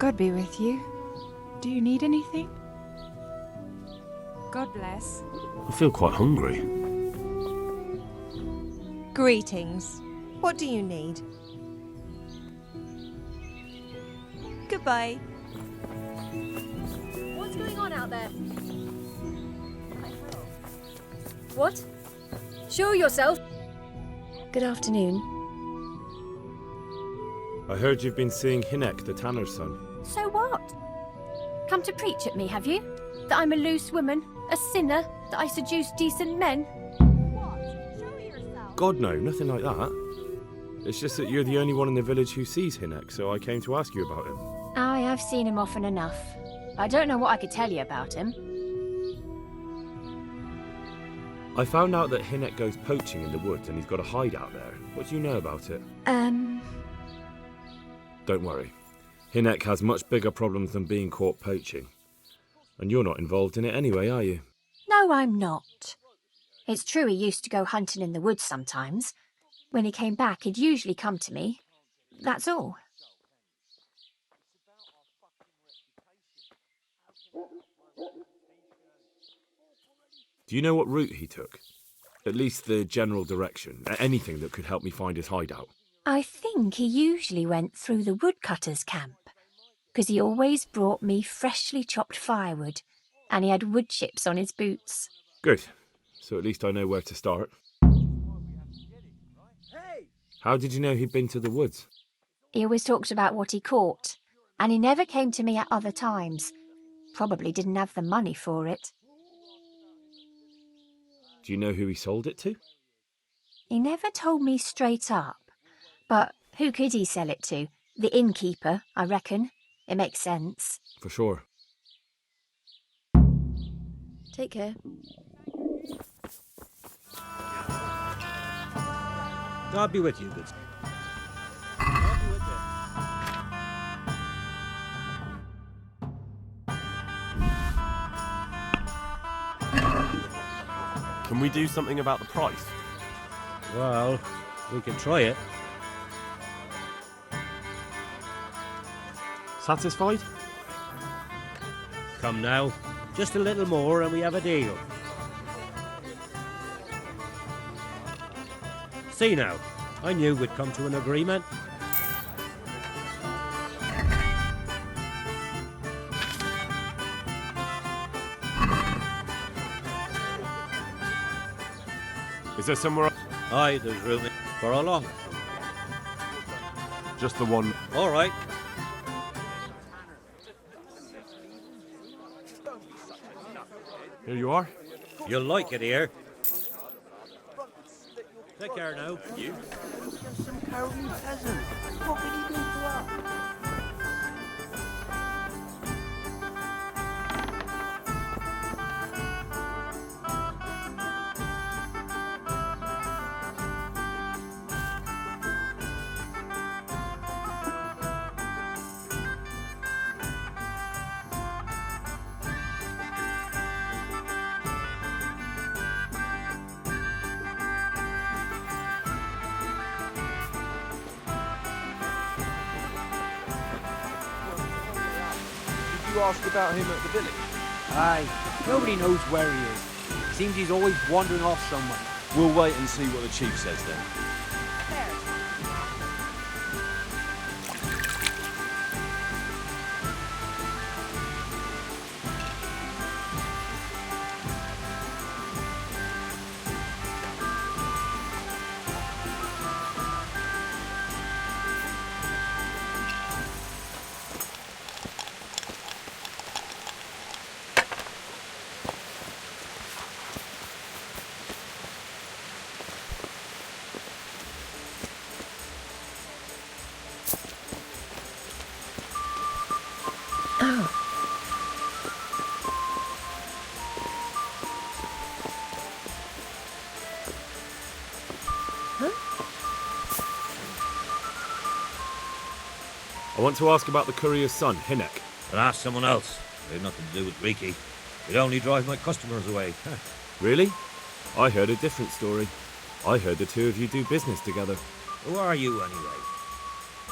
God be with you. Do you need anything? God bless. I feel quite hungry. Greetings. What do you need? Goodbye. What's going on out there? What? Show yourself. Good afternoon. I heard you've been seeing Hinek, the tanner's son. So what? Come to preach at me, have you? That I'm a loose woman, a sinner, that I seduce decent men? What? Show yourself. God, no, nothing like that. It's just that you're the only one in the village who sees Hinek, so I came to ask you about him. Aye, I've seen him often enough. I don't know what I could tell you about him. I found out that Hinek goes poaching in the woods and he's got a hideout there. What do you know about it? Don't worry. Hinek has much bigger problems than being caught poaching. And you're not involved in it anyway, are you? No, I'm not. It's true he used to go hunting in the woods sometimes. When he came back, he'd usually come to me. That's all. Do you know what route he took? At least the general direction. Anything that could help me find his hideout. I think he usually went through the woodcutter's camp, because he always brought me freshly chopped firewood, and he had wood chips on his boots. Good. So at least I know where to start. How did you know he'd been to the woods? He always talked about what he caught, and he never came to me at other times. Probably didn't have the money for it. Do you know who he sold it to? He never told me straight up. But who could he sell it to? The innkeeper, I reckon. It makes sense. For sure. Take care. God be with you, good. Can we do something about the price? Well, we can try it. Satisfied? Come now, just a little more and we have a deal. See now, I knew we'd come to an agreement. Is there somewhere Aye, there's room for a longer. just the one? All right. Here you are. You'll like it here. Take care now. You? Some cowardly peasant. What could he do to us? You ask about him at the village? Aye, nobody knows where he is. Seems he's always wandering off somewhere. We'll wait and see what the chief says then. I want to ask about the courier's son, Hinek. But ask someone else. They've nothing to do with Riki. It only drive my customers away. Really? I heard a different story. I heard the two of you do business together. Who are you anyway?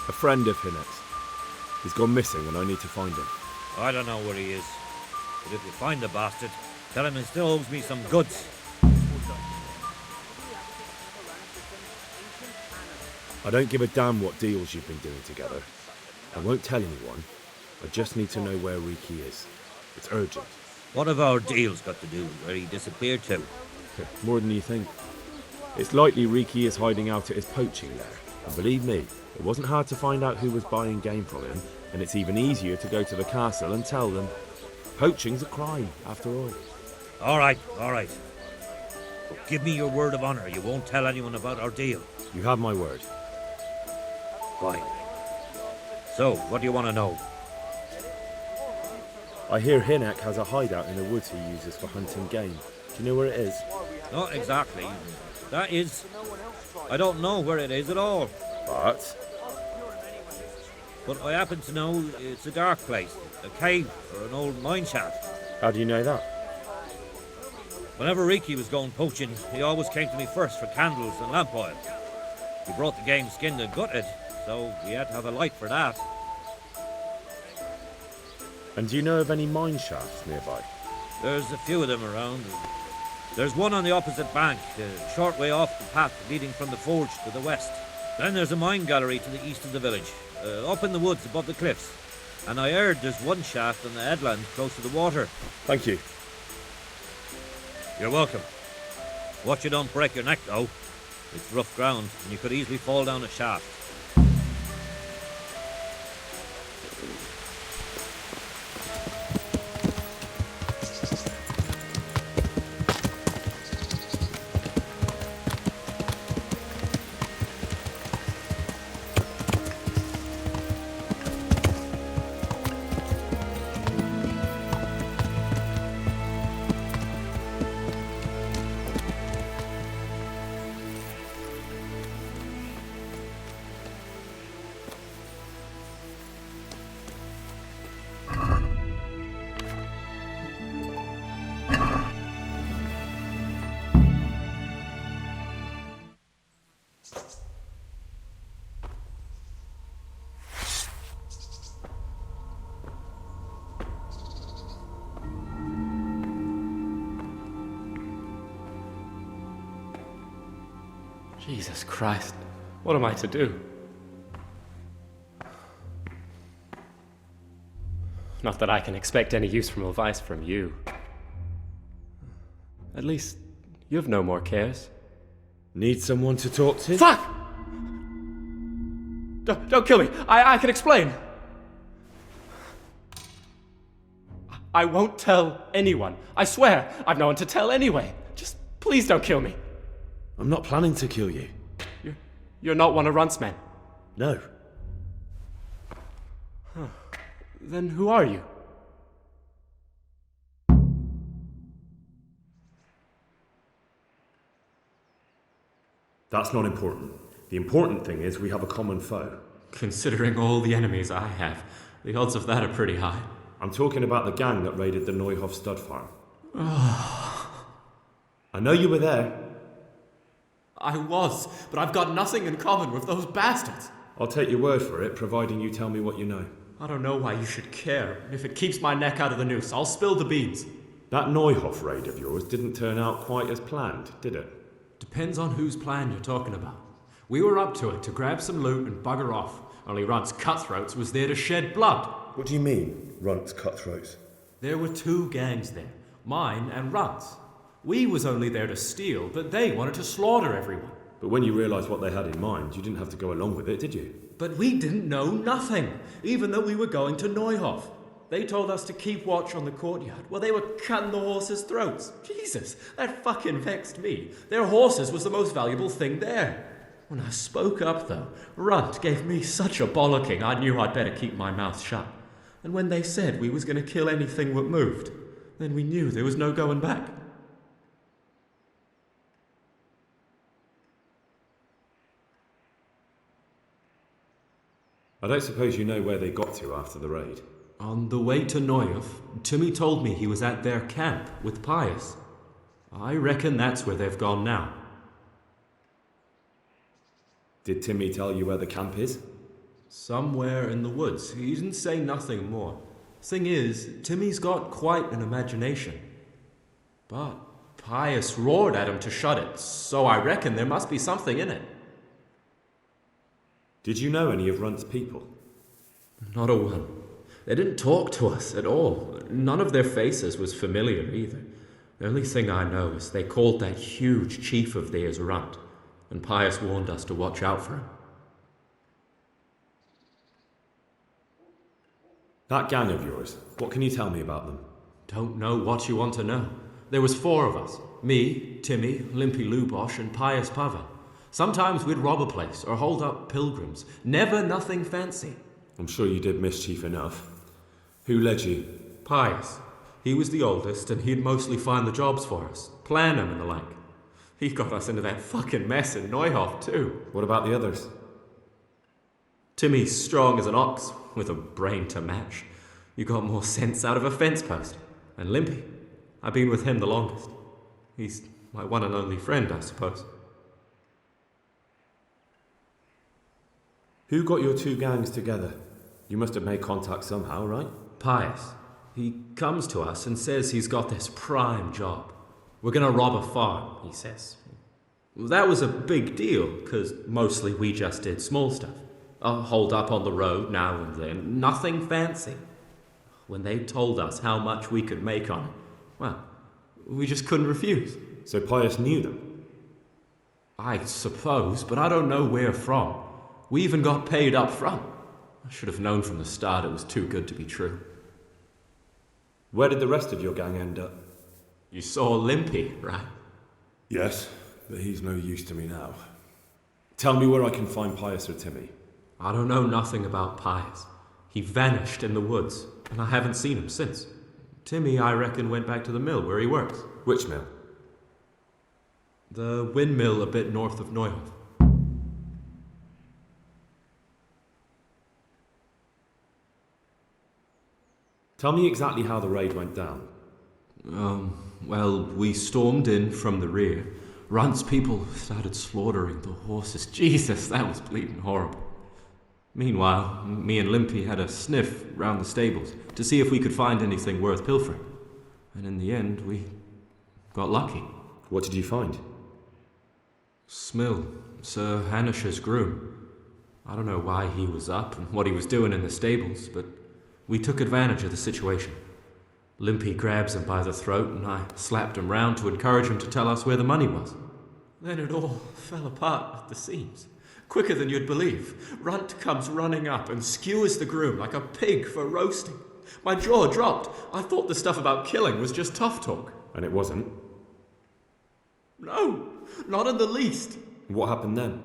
A friend of Hinek's. He's gone missing and I need to find him. I don't know where he is. But if you find the bastard, tell him he still owes me some goods. I don't give a damn what deals you've been doing together. I won't tell anyone. I just need to know where Riki is. It's urgent. What have our deals got to do with where he disappeared to? More than you think. It's likely Riki is hiding out at his poaching lair. And believe me, it wasn't hard to find out who was buying game from him, and it's even easier to go to the castle and tell them. Poaching's a crime, after all. All right. But give me your word of honor you won't tell anyone about our deal. You have my word. Fine. So, what do you want to know? I hear Hinek has a hideout in the woods he uses for hunting game. Do you know where it is? Not exactly. That is... I don't know where it is at all. But But I happen to know it's a dark place. A cave or an old mine shaft. how do you know that? Whenever Riki was going poaching, he always came to me first for candles and lamp oil. He brought the game skinned and gutted, so we had to have a light for that. And do you know of any mine shafts nearby? There's a few of them around. There's one on the opposite bank, a short way off the path leading from the forge to the west. Then there's a mine gallery to the east of the village, up in the woods above the cliffs. And I heard there's one shaft on the headland close to the water. Thank you. You're welcome. Watch you don't break your neck, though. It's rough ground, and you could easily fall down a shaft. Jesus Christ, what am I to do? Not that I can expect any useful advice from you. At least, you've no more cares. Need someone to talk to? Fuck! Don't kill me. I can explain. I won't tell anyone. I swear, I've no one to tell anyway. Just please don't kill me. I'm not planning to kill you. You're not one of Runt's men. No. Then who are you? That's not important. The important thing is we have a common foe. Considering all the enemies I have, the odds of that are pretty high. I'm talking about the gang that raided the Neuhof stud farm. I know you were there. I was, but I've got nothing in common with those bastards. I'll take your word for it, providing you tell me what you know. I don't know why you should care. If it keeps my neck out of the noose, I'll spill the beans. That Neuhof raid of yours didn't turn out quite as planned, did it? Depends on whose plan you're talking about. We were up to it to grab some loot and bugger off. Only Runt's cutthroats was there to shed blood. What do you mean, Runt's cutthroats? There were two gangs there, mine and Runt's. We was only there to steal, but they wanted to slaughter everyone. But when you realised what they had in mind, you didn't have to go along with it, did you? But we didn't know nothing, even though we were going to Neuhof. They told us to keep watch on the courtyard while they were cutting the horses' throats. Jesus, that fucking vexed me. Their horses was the most valuable thing there. When I spoke up, though, Runt gave me such a bollocking I knew I'd better keep my mouth shut. And when they said we was going to kill anything that moved, then we knew there was no going back. I don't suppose you know where they got to after the raid? On the way to Neuhof, Timmy told me he was at their camp with Pius. I reckon that's where they've gone now. Did Timmy tell you where the camp is? Somewhere in the woods. He didn't say nothing more. Thing is, Timmy's got quite an imagination. But Pius roared at him to shut it, so I reckon there must be something in it. Did you know any of Runt's people? Not a one. They didn't talk to us at all. None of their faces was familiar either. The only thing I know is they called that huge chief of theirs Runt, and Pius warned us to watch out for him. That gang of yours, what can you tell me about them? Don't know what you want to know. There was 4 of us. Me, Timmy, Limpy Lubosh, and Pius Pavel. Sometimes we'd rob a place or hold up pilgrims. Never nothing fancy. I'm sure you did mischief enough. Who led you? Pius. He was the oldest, and he'd mostly find the jobs for us, plan them and the like. He got us into that fucking mess in Neuhof, too. What about the others? Timmy's strong as an ox, with a brain to match. You got more sense out of a fence post. And Limpy, I've been with him the longest. He's my one and only friend, I suppose. Who got your 2 gangs together? You must have made contact somehow, right? Pius. He comes to us and says he's got this prime job. We're gonna rob a farm, he says. That was a big deal, because mostly we just did small stuff. Hold up on the road now and then, nothing fancy. When they told us how much we could make on it, well, we just couldn't refuse. So Pius knew them? I suppose, but I don't know where from. We even got paid up front. I should have known from the start it was too good to be true. Where did the rest of your gang end up? You saw Limpy, right? Yes, but he's no use to me now. Tell me where I can find Pius or Timmy. I don't know nothing about Pius. He vanished in the woods, and I haven't seen him since. Timmy, I reckon, went back to the mill where he works. Which mill? The windmill a bit north of Neuhof. Tell me exactly how the raid went down. Well, we stormed in from the rear. Runt's people started slaughtering the horses. Jesus, that was bleeding horrible. Meanwhile, me and Limpy had a sniff round the stables to see if we could find anything worth pilfering. And in the end, we got lucky. What did you find? Smill, Sir Hanish's groom. I don't know why he was up and what he was doing in the stables, but we took advantage of the situation. Limpy grabs him by the throat and I slapped him round to encourage him to tell us where the money was. Then it all fell apart at the seams. Quicker than you'd believe. Runt comes running up and skewers the groom like a pig for roasting. My jaw dropped. I thought the stuff about killing was just tough talk. And it wasn't? No, not in the least. What happened then?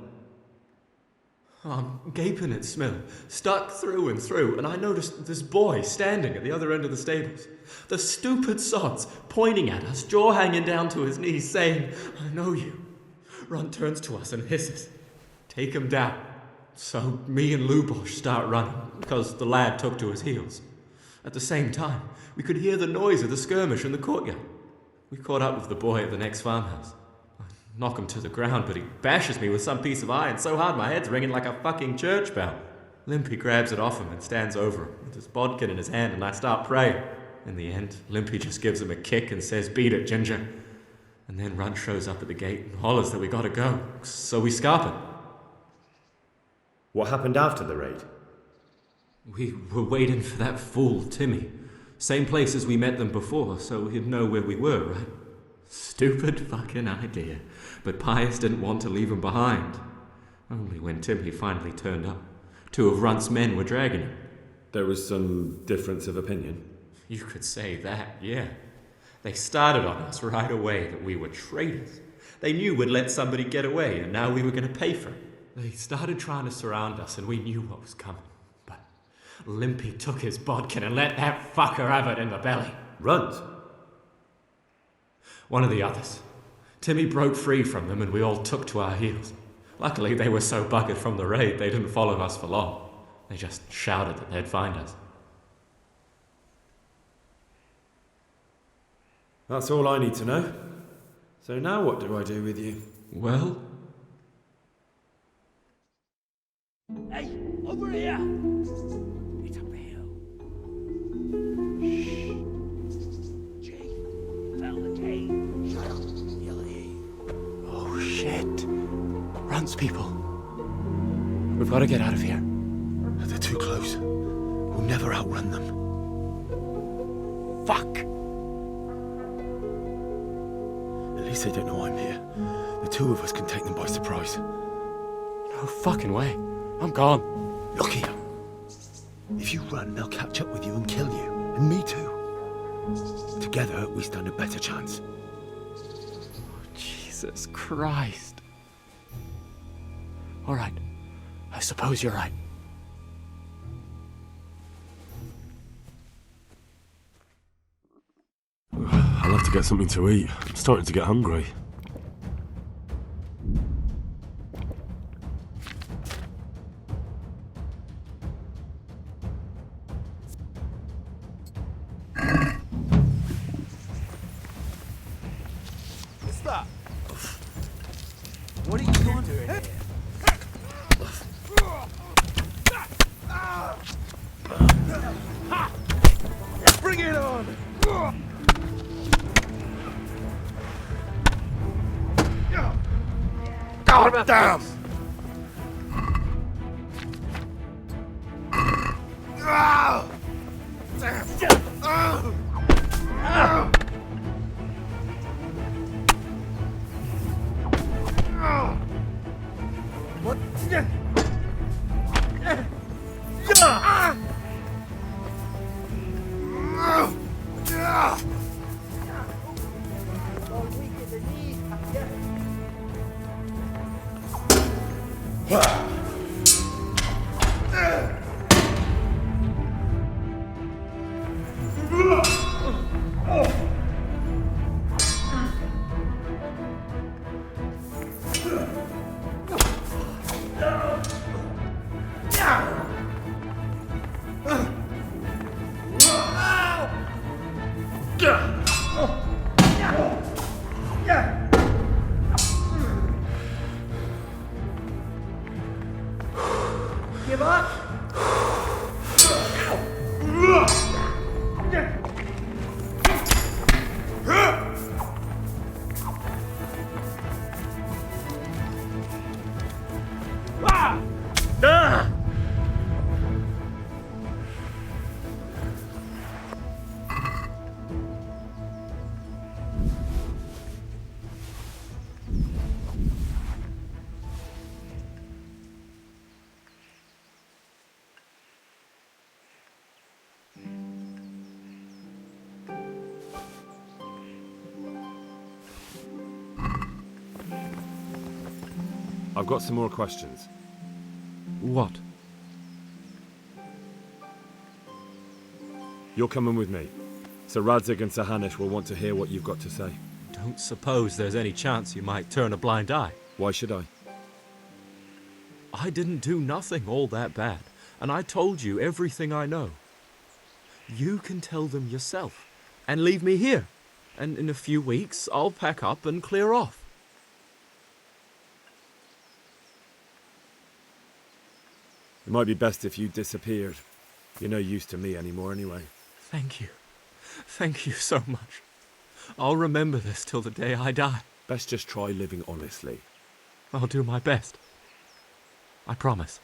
I'm gaping at Smill, stuck through and through, and I noticed this boy standing at the other end of the stables. The stupid sods pointing at us, jaw hanging down to his knees, saying, "I know you." Runt turns to us and hisses, "Take him down." So me and Lubosh start running, because the lad took to his heels. At the same time, we could hear the noise of the skirmish in the courtyard. We caught up with the boy at the next farmhouse. I knock him to the ground, but he bashes me with some piece of iron so hard my head's ringing like a fucking church bell. Limpy grabs it off him and stands over him with his bodkin in his hand, and I start praying. In the end, Limpy just gives him a kick and says, "Beat it, Ginger." And then Runt shows up at the gate and hollers that we gotta go, so we scarp it. What happened after the raid? We were waiting for that fool, Timmy. Same place as we met them before, so he'd know where we were, right? Stupid fucking idea. But Pius didn't want to leave him behind. Only when Timmy finally turned up, 2 of Runt's men were dragging him. There was some difference of opinion. You could say that, yeah. They started on us right away that we were traitors. They knew we'd let somebody get away, and now we were going to pay for it. They started trying to surround us, and we knew what was coming. But Limpy took his bodkin and let that fucker have it in the belly. Runt? One of the others. Timmy broke free from them, and we all took to our heels. Luckily, they were so buggered from the raid, they didn't follow us for long. They just shouted that they'd find us. That's all I need to know. So now what do I do with you? Well? Hey, over here! chance, people. We've got to get out of here. They're too close. We'll never outrun them. Fuck! At least they don't know I'm here. The two of us can take them by surprise. No fucking way. I'm gone. Look here. If you run, they'll catch up with you and kill you. And me too. Together, we stand a better chance. Jesus Christ. All right. I suppose you're right. I'll have to get something to eat. I'm starting to get hungry. What's that? What are you doing here? Bring it on! God damn! What? Give up? I've got some more questions. What? You're coming with me. Sir Radzig and Sir Hanush will want to hear what you've got to say. Don't suppose there's any chance you might turn a blind eye. Why should I? I didn't do nothing all that bad, and I told you everything I know. You can tell them yourself, and leave me here, and in a few weeks I'll pack up and clear off. It might be best if you disappeared. You're no use to me anymore anyway. Thank you. Thank you so much. I'll remember this till the day I die. Best just try living honestly. I'll do my best. I promise.